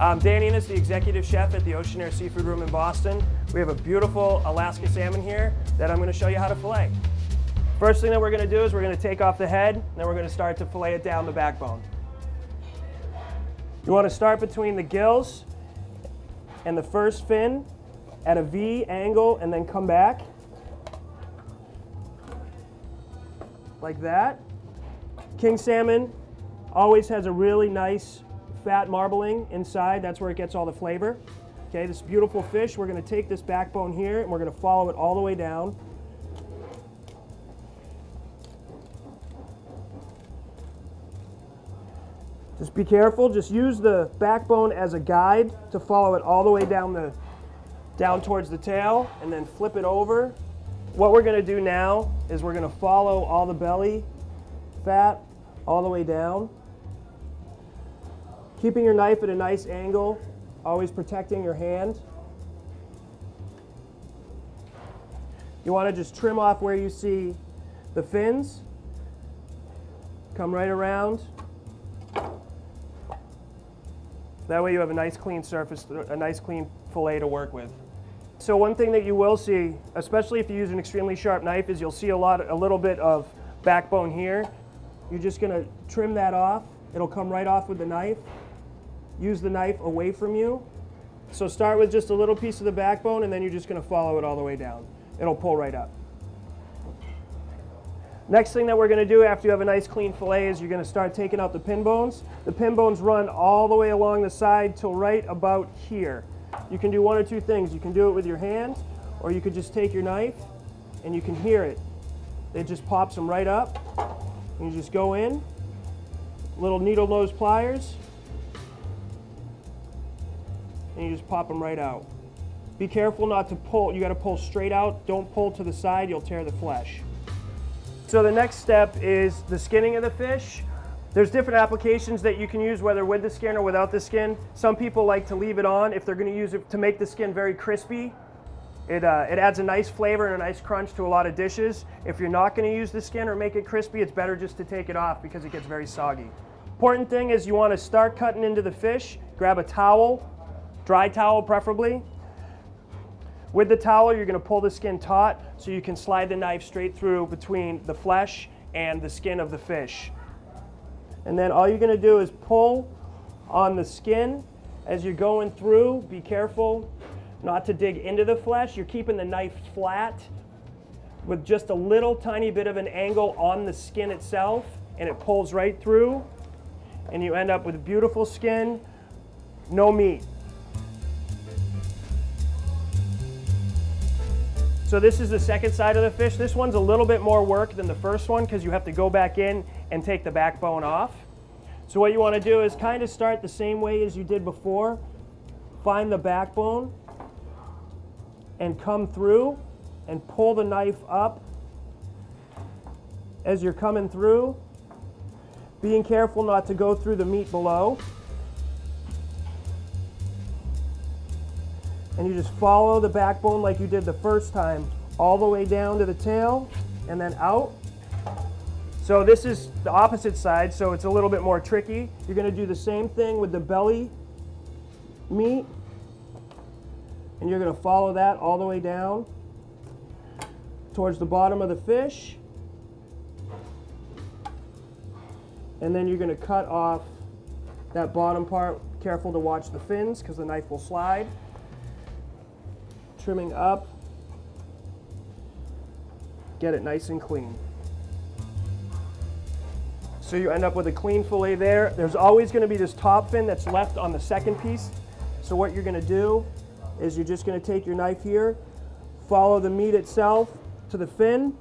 I'm Dan Enos, the executive chef at the Ocean Air Seafood Room in Boston. We have a beautiful Alaska salmon here that I'm going to show you how to fillet. First thing that we're going to do is we're going to take off the head, and then we're going to start to fillet it down the backbone. You want to start between the gills and the first fin at a V angle and then come back like that. King salmon always has a really nice fat marbling inside. That's where it gets all the flavor. Okay, this beautiful fish, we're going to take this backbone here and we're going to follow it all the way down. Just be careful, just use the backbone as a guide to follow it all the way down towards the tail and then flip it over. What we're going to do now is we're going to follow all the belly fat all the way down. Keeping your knife at a nice angle, always protecting your hand. You want to just trim off where you see the fins. Come right around. That way you have a nice clean surface, a nice clean fillet to work with. So one thing that you will see, especially if you use an extremely sharp knife, is you'll see a little bit of backbone here. You're just going to trim that off. It'll come right off with the knife. Use the knife away from you. So start with just a little piece of the backbone and then you're just going to follow it all the way down. It'll pull right up. Next thing that we're going to do after you have a nice clean fillet is you're going to start taking out the pin bones. The pin bones run all the way along the side till right about here. You can do one or two things. You can do it with your hand, or you could just take your knife and you can hear it. It just pops them right up. And you just go in, little needle nose pliers, and you just pop them right out. Be careful not to pull. You got to pull straight out. Don't pull to the side. You'll tear the flesh. So the next step is the skinning of the fish. There's different applications that you can use, whether with the skin or without the skin. Some people like to leave it on if they're going to use it to make the skin very crispy. It adds a nice flavor and a nice crunch to a lot of dishes. If you're not going to use the skin or make it crispy, it's better just to take it off because it gets very soggy. Important thing is you want to start cutting into the fish. Grab a towel, dry towel preferably. With the towel, you're going to pull the skin taut so you can slide the knife straight through between the flesh and the skin of the fish. And then all you're going to do is pull on the skin as you're going through. Be careful not to dig into the flesh. You're keeping the knife flat with just a little tiny bit of an angle on the skin itself, and it pulls right through, and you end up with beautiful skin, no meat. So this is the second side of the fish. This one's a little bit more work than the first one because you have to go back in and take the backbone off. So what you want to do is kind of start the same way as you did before. Find the backbone and come through and pull the knife up as you're coming through, being careful not to go through the meat below. And you just follow the backbone like you did the first time, all the way down to the tail and then out. So this is the opposite side, so it's a little bit more tricky. You're going to do the same thing with the belly meat, and you're going to follow that all the way down towards the bottom of the fish. And then you're going to cut off that bottom part. Careful to watch the fins because the knife will slide. Trimming up, get it nice and clean. So you end up with a clean fillet there. There's always going to be this top fin that's left on the second piece. So what you're going to do is you're just going to take your knife here, follow the meat itself to the fin,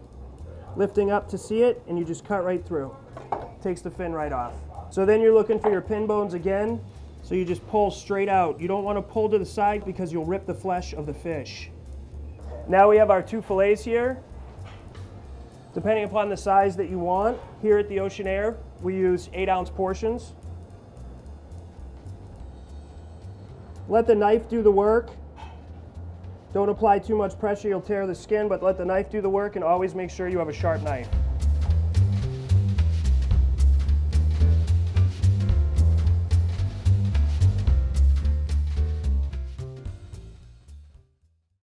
lifting up to see it, and you just cut right through. Takes the fin right off. So then you're looking for your pin bones again. So you just pull straight out. You don't want to pull to the side because you'll rip the flesh of the fish. Now we have our two fillets here. Depending upon the size that you want, here at the Ocean Air, we use 8-ounce portions. Let the knife do the work. Don't apply too much pressure, you'll tear the skin, but let the knife do the work and always make sure you have a sharp knife.